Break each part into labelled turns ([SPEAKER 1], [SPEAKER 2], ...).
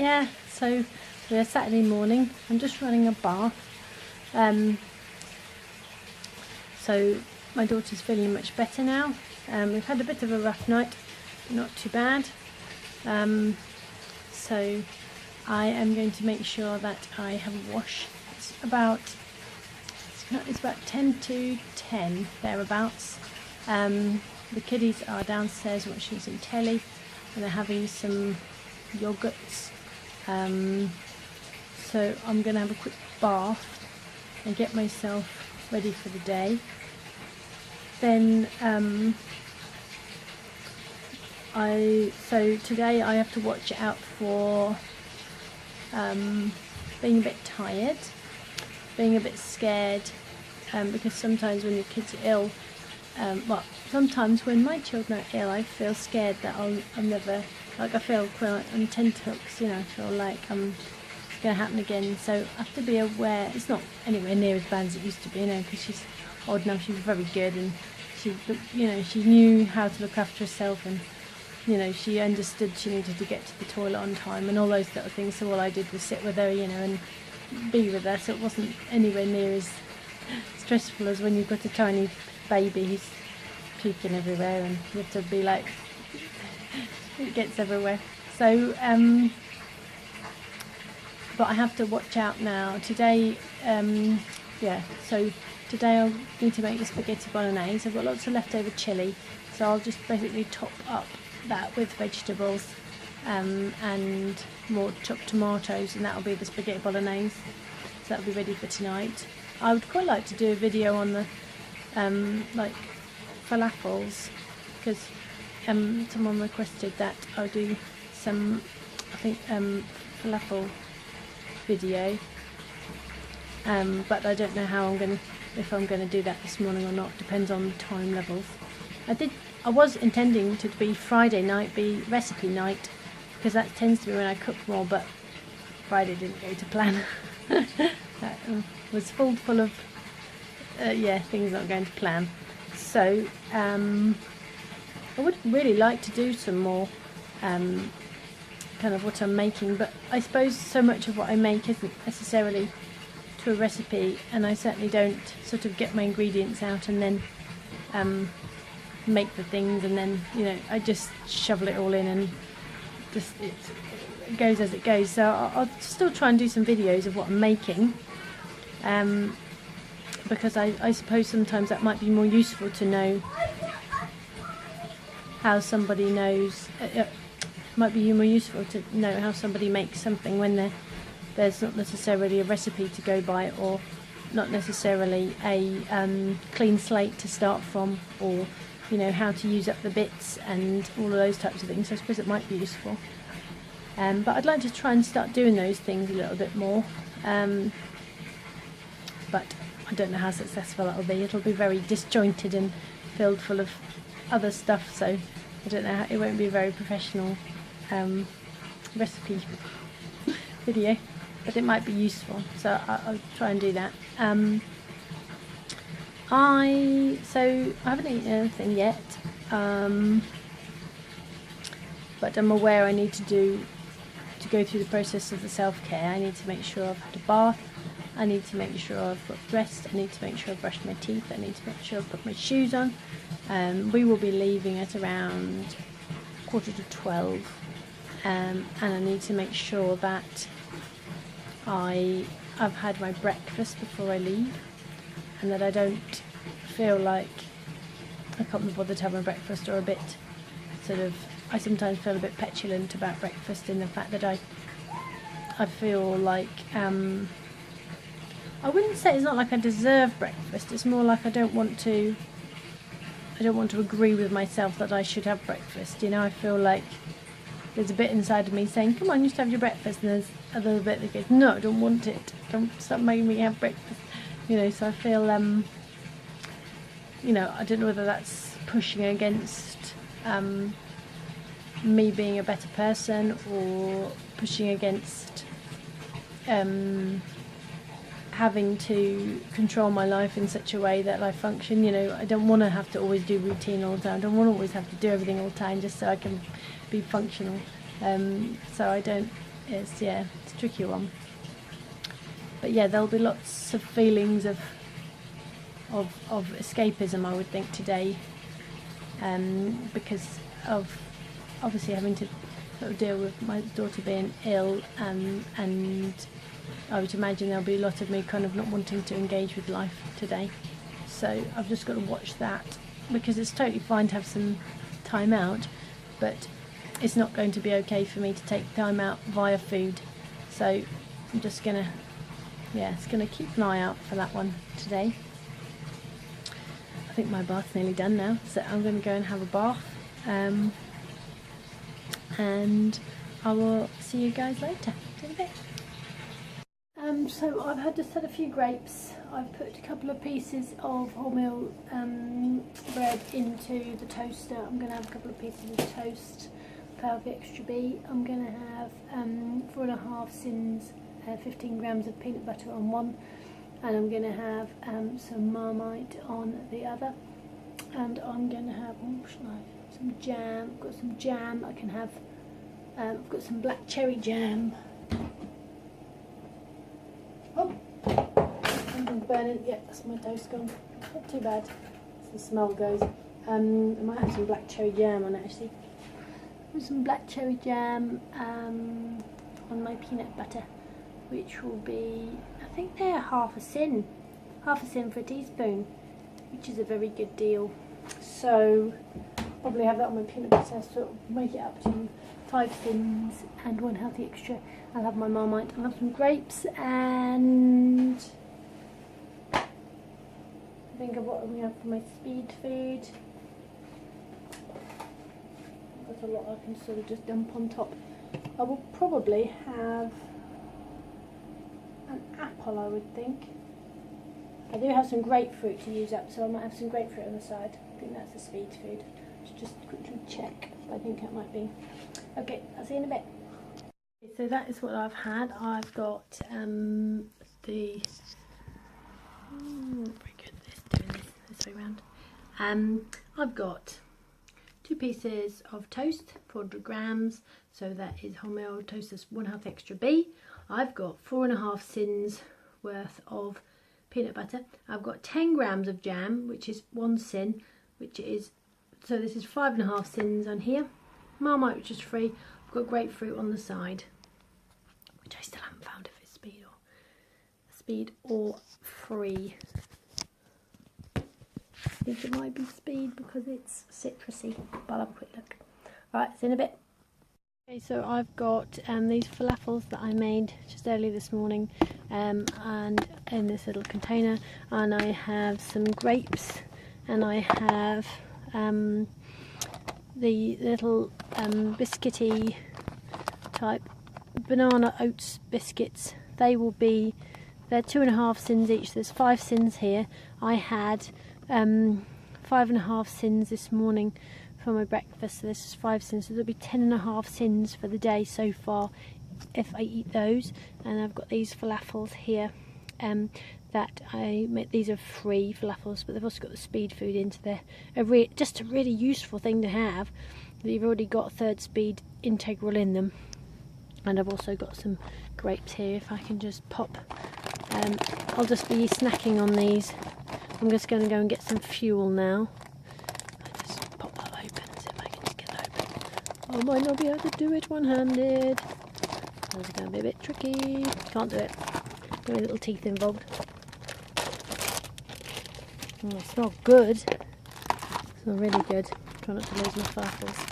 [SPEAKER 1] Hiya! So we're Saturday morning. I'm just running a bath. So my daughter's feeling much better now. We've had a bit of a rough night, not too bad. So I am going to make sure that I have a wash. It's about 10 to 10 thereabouts. The kiddies are downstairs watching some telly and they're having some yogurts. So I'm going to have a quick bath and get myself ready for the day. Then so today I have to watch out for being a bit tired, being a bit scared, because sometimes when your kids are ill, well, sometimes when my children are ill, I feel scared that I'll never, like I feel quite on tenterhooks, you know, I feel like it's going to happen again. So I have to be aware. It's not anywhere near as bad as it used to be, you know, because she's old now, she's very good, and she, you know, she knew how to look after herself, and you know, she understood she needed to get to the toilet on time and all those little things. So all I did was sit with her, you know, and be with her. So it wasn't anywhere near as stressful as when you've got a tiny baby who's puking everywhere and you have to be like, it gets everywhere. So but I have to watch out now. Today, yeah, so today I'll need to make the spaghetti bolognese. I've got lots of leftover chilli, so I'll just basically top up that with vegetables and more chopped tomatoes, and that'll be the spaghetti bolognese. So that'll be ready for tonight. I would quite like to do a video on the like falafels, because someone requested that I'll do some, I think, falafel video, but I don't know how if I'm going to do that this morning or not. Depends on the time levels. I was intending to be Friday night, be recipe night, because that tends to be when I cook more, but Friday didn't go to plan. That was full of yeah, things not going to plan. So I would really like to do some more kind of what I'm making, but I suppose so much of what I make isn't necessarily to a recipe, and I certainly don't sort of get my ingredients out and then make the things, and then, you know, I just shovel it all in and just it goes as it goes. So I'll still try and do some videos of what I'm making, because I suppose sometimes that might be more useful to know how somebody knows. Might be more useful to know how somebody makes something when there's not necessarily a recipe to go by, or not necessarily a clean slate to start from, or you know, how to use up the bits and all of those types of things. So I suppose it might be useful. But I'd like to try and start doing those things a little bit more. But I don't know how successful that'll be. It'll be very disjointed and filled full of other stuff. So I don't know it won't be a very professional recipe video, but it might be useful. So I'll try and do that. I haven't eaten anything yet, but I'm aware I need to go through the process of the self-care. I need to make sure I've had a bath, I need to make sure I've got dressed, I need to make sure I've brushed my teeth, I need to make sure I've put my shoes on. We will be leaving at around 11:45, and I need to make sure that I've had my breakfast before I leave, and that I don't feel like I can't be bothered to have my breakfast, or a bit sort of, I sometimes feel a bit petulant about breakfast, in the fact that I feel like I wouldn't say it's not like I deserve breakfast, it's more like I don't want to agree with myself that I should have breakfast, you know. I feel like there's a bit inside of me saying, come on, you should have your breakfast, and there's a little bit that goes, no, I don't want it, don't stop making me have breakfast, you know. So I feel you know, I don't know whether that's pushing against me being a better person, or pushing against having to control my life in such a way that I function. You know, I don't want to have to always do routine all the time. I don't want to always have to do everything all the time just so I can be functional. So I don't it's a tricky one. But yeah, there'll be lots of feelings of escapism, I would think, today, because of obviously having to sort of deal with my daughter being ill, and I would imagine there'll be a lot of me kind of not wanting to engage with life today. So I've just got to watch that, because it's totally fine to have some time out, but it's not going to be okay for me to take time out via food. So I'm just gonna, it's gonna keep an eye out for that one today. I think my bath's nearly done now, so I'm going to go and have a bath, and I will see you guys later. See you in a bit. So I've just had a few grapes. I've put a couple of pieces of wholemeal bread into the toaster. I'm going to have a couple of pieces of toast, Healthy Extra B. I'm going to have 4.5 sins, 15 grams of peanut butter on one, and I'm going to have some Marmite on the other, and I'm going to have some jam. I've got some jam. I can have I've got some black cherry jam. Oh, something's burning. Yeah, that's my toast gone. Not too bad. The smell goes. I might have some black cherry jam on it actually. With some black cherry jam on my peanut butter, which will be, I think they're half a sin for a teaspoon, which is a very good deal. So probably have that on my peanut butter, sort of make it up to 5 sins and 1 healthy extra. I'll have my Marmite, I'll have some grapes, and I think of what we have for my speed food. There's a lot I can sort of just dump on top. I will probably have an apple, I would think. I do have some grapefruit to use up, so I might have some grapefruit on the side. I think that's the speed food. Just quickly check, but I think that might be. Okay, I'll see you in a bit. So that is what I've had. I've got very good doing this way around. I've got 2 pieces of toast, 400 grams, so that is wholemeal toast, that's 1 health extra B. I've got 4.5 sins worth of peanut butter. I've got 10 grams of jam, which is 1 sin, which is, so this is 5.5 sins on here. Marmite, which is free. I've got grapefruit on the side, which I still haven't found if it's speed or free. I think it might be speed because it's citrusy, but I'll have a quick look. Alright, see you in a bit. Okay, so I've got these falafels that I made just early this morning, and in this little container, and I have some grapes, and I have the little biscuity type banana oats biscuits. They're 2.5 sins each. There's 5 sins here. I had 5.5 sins this morning for my breakfast, so this is 5 sins, so there'll be 10.5 sins for the day so far if I eat those. And I've got these falafels here that I made. These are free falafels, but they've also got the speed food into there. Just a really useful thing to have. You've already got 3rd speed integral in them. And I've also got some grapes here, if I can just pop. I'll just be snacking on these. I'm just going to go and get some fuel now. I just pop that open, see if I can just get that open. I might not be able to do it one-handed. This is going to be a bit tricky. Can't do it. Got my little teeth involved. Oh, it smells good. It smells really good. Try not to lose my falafels.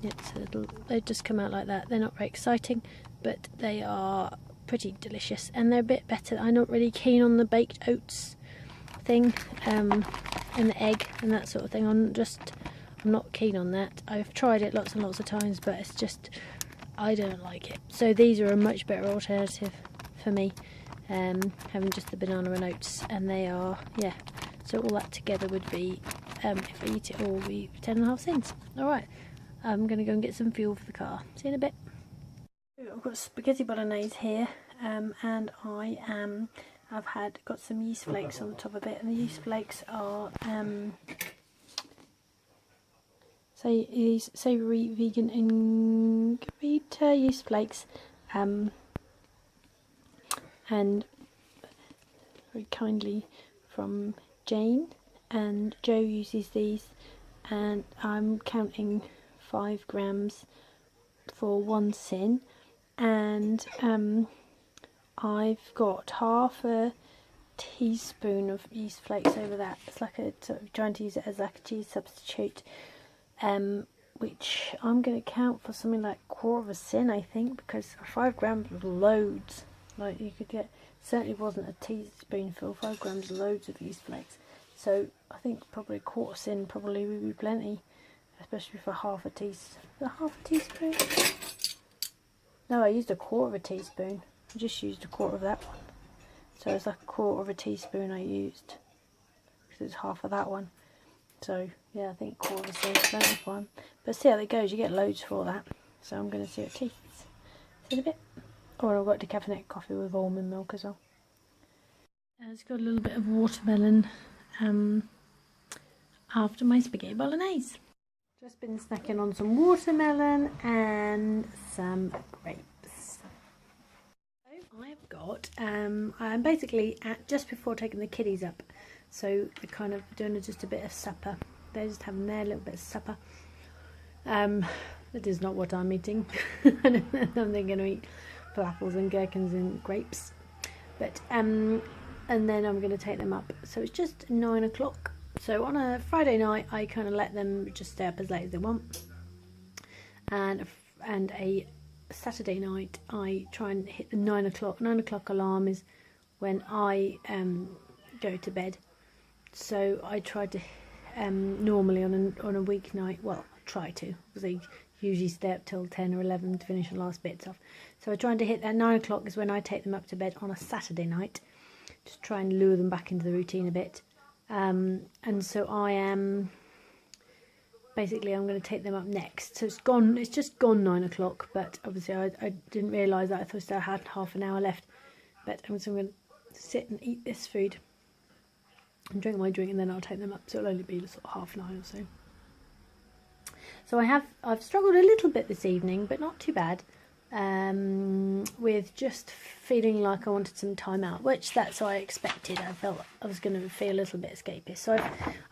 [SPEAKER 1] Yeah, so they just come out like that. They're not very exciting, but they are pretty delicious, and they're a bit better. I'm not really keen on the baked oats thing, and the egg and that sort of thing. I'm not keen on that. I've tried it lots and lots of times, but it's just, I don't like it. So these are a much better alternative for me, having just the banana and oats, and they are, yeah, so all that together would be, if I eat it all, would be 10.5 cents. Alright, I'm going to go and get some fuel for the car. See you in a bit. I've got spaghetti bolognese here, and I've got some yeast flakes on the top of it, and the yeast flakes are these savoury vegan ingredient yeast flakes, and very kindly from Jane, and Joe uses these, and I'm counting 5 grams for 1 sin, and I've got half a teaspoon of yeast flakes over that. It's like a sort of trying to use it as like a cheese substitute, which I'm going to count for something like 1/4 of a sin, I think, because 5 grams was loads. Like, you could get, certainly wasn't a teaspoonful, 5 grams loads of yeast flakes. So I think probably 1/4 sin probably would be plenty, especially for half a teaspoon. No, I used 1/4 of a teaspoon. I just used 1/4 of that one. So it's like 1/4 of a teaspoon I used, because it's half of that one. So yeah, I think 1/4 of a sin is plenty for one. But see how it goes, you get loads for that. So I'm going to see what it tastes. See in a bit. Or I've got decaffeinated coffee with almond milk as well. It's got a little bit of watermelon after my spaghetti bolognese. Just been snacking on some watermelon and some grapes. So I've got, I'm basically at just before taking the kiddies up. So we're kind of doing just a bit of supper. They're just having their little bit of supper. That is not what I'm eating. I'm going to eat falafels and gherkins and grapes. But and then I'm going to take them up. So it's just 9 o'clock. So on a Friday night, I kind of let them just stay up as late as they want. And a Saturday night, I try and hit the 9 o'clock. 9 o'clock alarm is when I go to bed. So I try to normally on a weeknight. Well, I try to, because they usually stay up till 10 or 11 to finish the last bits off. So I try to hit that 9 o'clock is when I take them up to bed on a Saturday night. Just try and lure them back into the routine a bit. And so I am basically, I'm going to take them up next. So it's just gone 9 o'clock, but obviously I didn't realise that. I thought I still had half an hour left. But so I'm going to sit and eat this food and drink my drink, and then I'll take them up. So it'll only be sort of 9:30 or so. So I've struggled a little bit this evening, but not too bad, with just feeling like I wanted some time out, which that's what I expected. I felt I was going to feel a little bit escapist. So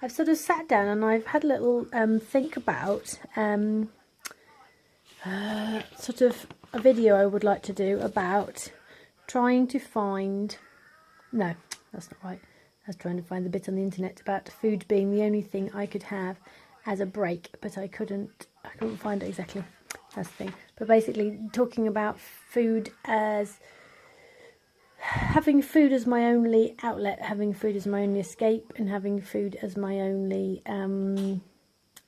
[SPEAKER 1] I've sort of sat down and I've had a little think about sort of a video I would like to do about trying to find, no, that's not right. I was trying to find the bit on the internet about food being the only thing I could have as a break, but I couldn't find it exactly. That's the thing. But basically talking about food as having food as my only outlet, having food as my only escape, and having food as my only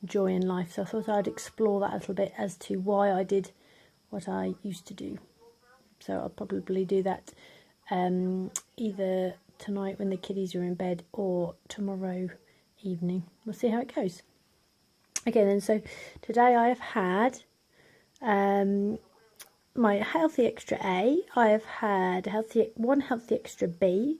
[SPEAKER 1] joy in life. So I thought I'd explore that a little bit as to why I did what I used to do. So I'll probably do that either tonight when the kiddies are in bed or tomorrow evening. We'll see how it goes. Okay then, so today I have had my healthy extra A, I have had one healthy extra B,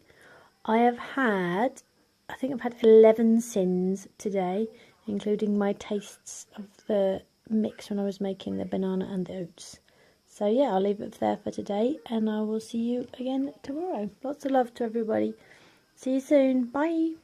[SPEAKER 1] I have had, I think I've had 11 sins today, including my tastes of the mix when I was making the banana and the oats. So yeah, I'll leave it there for today, and I will see you again tomorrow. Lots of love to everybody. See you soon. Bye.